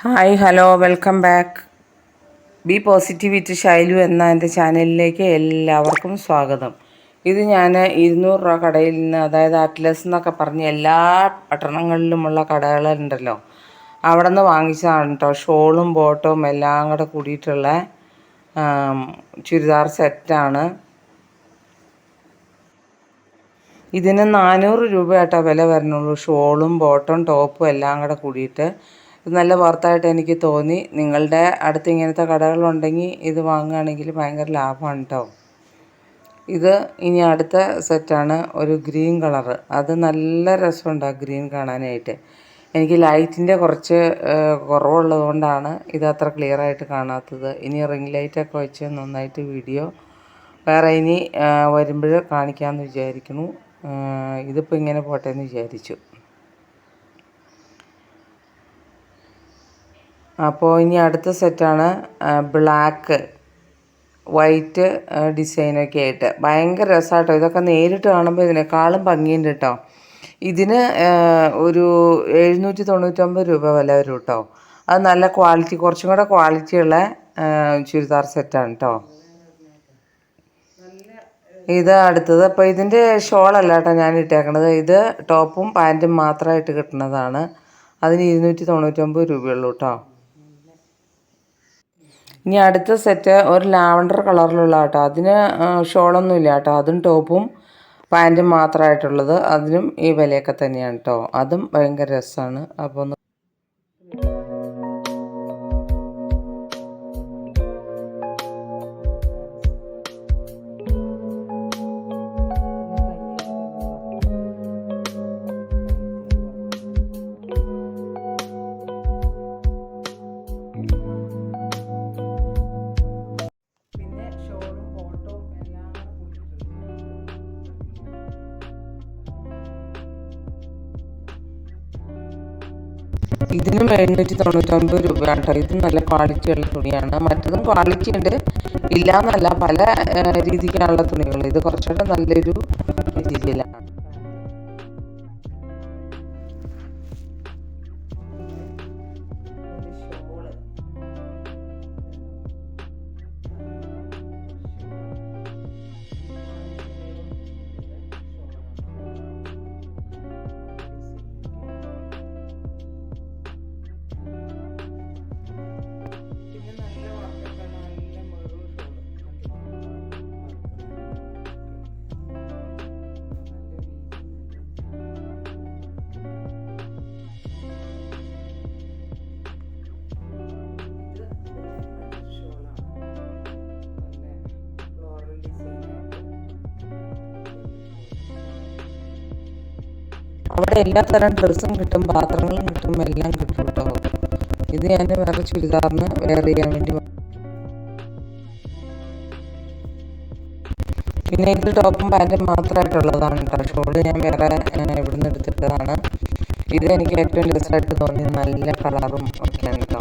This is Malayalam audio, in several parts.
Hi hello welcome back. Be positive with Shailu എന്ന എൻ്റെ ചാനലിലേക്ക് എല്ലാവർക്കും സ്വാഗതം. ഇത് ഞാൻ 200 രൂപ കടയിൽ നിന്ന്, അതായത് അറ്റ്ലസ് എന്നൊക്കെ പറഞ്ഞ് എല്ലാ പട്ടണങ്ങളിലുമുള്ള കടകളുണ്ടല്ലോ, അവിടെ നിന്ന് വാങ്ങിച്ചതാണ് കേട്ടോ. ഷോളും ബോട്ടവും എല്ലാം കൂടെ കൂടിയിട്ടുള്ള ചുരിദാർ സെറ്റാണ്. ഇതിന് 400 രൂപ കേട്ടോ വില വരണുള്ളൂ. ഷോളും ബോട്ടവും ടോപ്പും എല്ലാം കൂടെ കൂടിയിട്ട് ഇത് നല്ല വർത്തായിട്ട് എനിക്ക് തോന്നി. നിങ്ങളുടെ അടുത്ത് ഇങ്ങനത്തെ കടകളുണ്ടെങ്കിൽ ഇത് വാങ്ങുകയാണെങ്കിൽ ഭയങ്കര ലാഭമാണ് കേട്ടോ. ഇത് ഇനി അടുത്ത സെറ്റാണ്, ഒരു ഗ്രീൻ കളറ്. അത് നല്ല രസമുണ്ട് ആ ഗ്രീൻ കാണാനായിട്ട്. എനിക്ക് ലൈറ്റിൻ്റെ കുറച്ച് കുറവുള്ളത് കൊണ്ടാണ് ഇത് അത്ര ക്ലിയറായിട്ട് കാണാത്തത്. ഇനി റിംഗ് ലൈറ്റൊക്കെ വെച്ച് നന്നായിട്ട് വീഡിയോ വേറെ ഇനി വരുമ്പോൾ കാണിക്കാമെന്ന് വിചാരിക്കുന്നു. ഇതിപ്പോൾ ഇങ്ങനെ പോട്ടെ എന്ന് വിചാരിച്ചു. അപ്പോൾ ഇനി അടുത്ത സെറ്റാണ് ബ്ലാക്ക് വൈറ്റ് ഡിസൈനൊക്കെ ആയിട്ട്. ഭയങ്കര രസമാട്ടോ. ഇതൊക്കെ നേരിട്ട് കാണുമ്പോൾ ഇതിനേക്കാളും ഭംഗിയുണ്ട് കേട്ടോ. ഇതിന് ഒരു 799 രൂപ വില വരും കേട്ടോ. അത് നല്ല ക്വാളിറ്റി, കുറച്ചും കൂടെ ക്വാളിറ്റിയുള്ള ചുരിദാർ സെറ്റാണ് കേട്ടോ. ഇത് അടുത്തത്. അപ്പോൾ ഇതിൻ്റെ ഷോളല്ല കേട്ടോ ഞാൻ ഇട്ടേക്കണത്. ഇത് ടോപ്പും പാൻറ്റും മാത്രമായിട്ട് കിട്ടുന്നതാണ്. അതിന് 299 രൂപയുള്ളൂ കേട്ടോ. ഇനി അടുത്ത സെറ്റ് ഒരു ലാവണ്ടർ കളറിലുള്ള കേട്ടോ. അതിന് ഷോളൊന്നും ഇല്ല കേട്ടോ. അതും ടോപ്പും പാൻറ്റും മാത്രമായിട്ടുള്ളത്. അതിനും ഈ വിലയൊക്കെ തന്നെയാണ് കേട്ടോ. അതും ഭയങ്കര രസമാണ്. അപ്പോൾ ഇതിനും 799 രൂപ കേട്ടോ. ഇത് നല്ല ക്വാളിറ്റിയുള്ള തുണിയാണ്. മറ്റതും ക്വാളിറ്റി ഉണ്ട്, ഇല്ലയെന്നല്ല, പല രീതിക്കാനുള്ള തുണികൾ. ഇത് കുറച്ചുകൂടെ നല്ലൊരു രീതിയിലാണ്. അവിടെ എല്ലാ തരം ഡ്രസ്സും കിട്ടും, പാത്രങ്ങളും കിട്ടും, എല്ലാം കിട്ടും കേട്ടോ. ഇത് ഞാൻ വേറെ ചുരിദാറിന് വെയർ ചെയ്യാൻ വേണ്ടി. പിന്നെ ഇത് ടോപ്പും പാൻറ്റും മാത്രമായിട്ടുള്ളതാണ് കേട്ടോ. ഷോള് ഞാൻ വേറെ ഇവിടെ നിന്ന് എടുത്തിട്ടതാണ്. ഇത് എനിക്ക് ഏറ്റവും രസമായിട്ട് തോന്നി. നല്ല കളറും ഒക്കെയാണ് കേട്ടോ.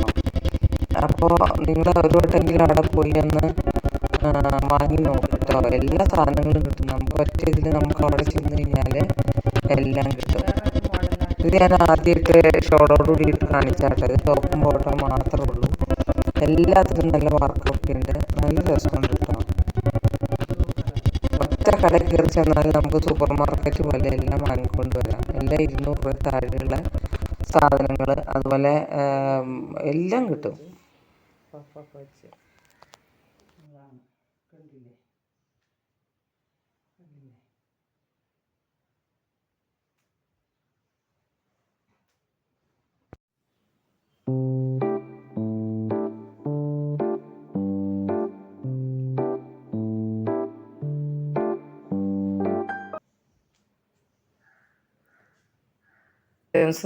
അപ്പോൾ നിങ്ങൾ ഒരു വട്ടമെങ്കിലും അവിടെ പോയി ഒന്ന് വാങ്ങി നോക്കിട്ടോ. എല്ലാ സാധനങ്ങളും കിട്ടും. നമുക്ക് ഒറ്റ ഇതിൽ നമുക്ക് അവിടെ ചെന്ന് കഴിഞ്ഞാൽ എല്ലാം കിട്ടും. ഇത് ഞാൻ ആദ്യമായിട്ട് ഷോളോടുകൂടി ഇട്ട് കാണിച്ചാട്ടോ. ഇത് ടോപ്പും ബോട്ടവും മാത്രമേ ഉള്ളൂ. എല്ലാത്തിനും നല്ല വർക്കൊക്കെ ഉണ്ട്. നല്ല രസമുണ്ട് കേട്ടോ. ഒറ്റ കടയിൽ കയറി ചെന്നാൽ നമുക്ക് സൂപ്പർ മാർക്കറ്റ് പോലെ എല്ലാം വാങ്ങിക്കൊണ്ട് വരാം. എല്ലാം 200 രൂപ താഴെയുള്ള സാധനങ്ങൾ, അതുപോലെ എല്ലാം കിട്ടും.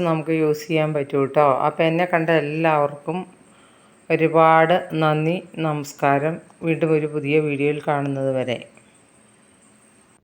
നമുക്ക് യൂസ് ചെയ്യാൻ പറ്റും കേട്ടോ. അപ്പോൾ എന്നെ കണ്ട എല്ലാവർക്കും ഒരുപാട് നന്ദി, നമസ്കാരം. വീണ്ടും ഒരു പുതിയ വീഡിയോയിൽ കാണുന്നത് വരെ.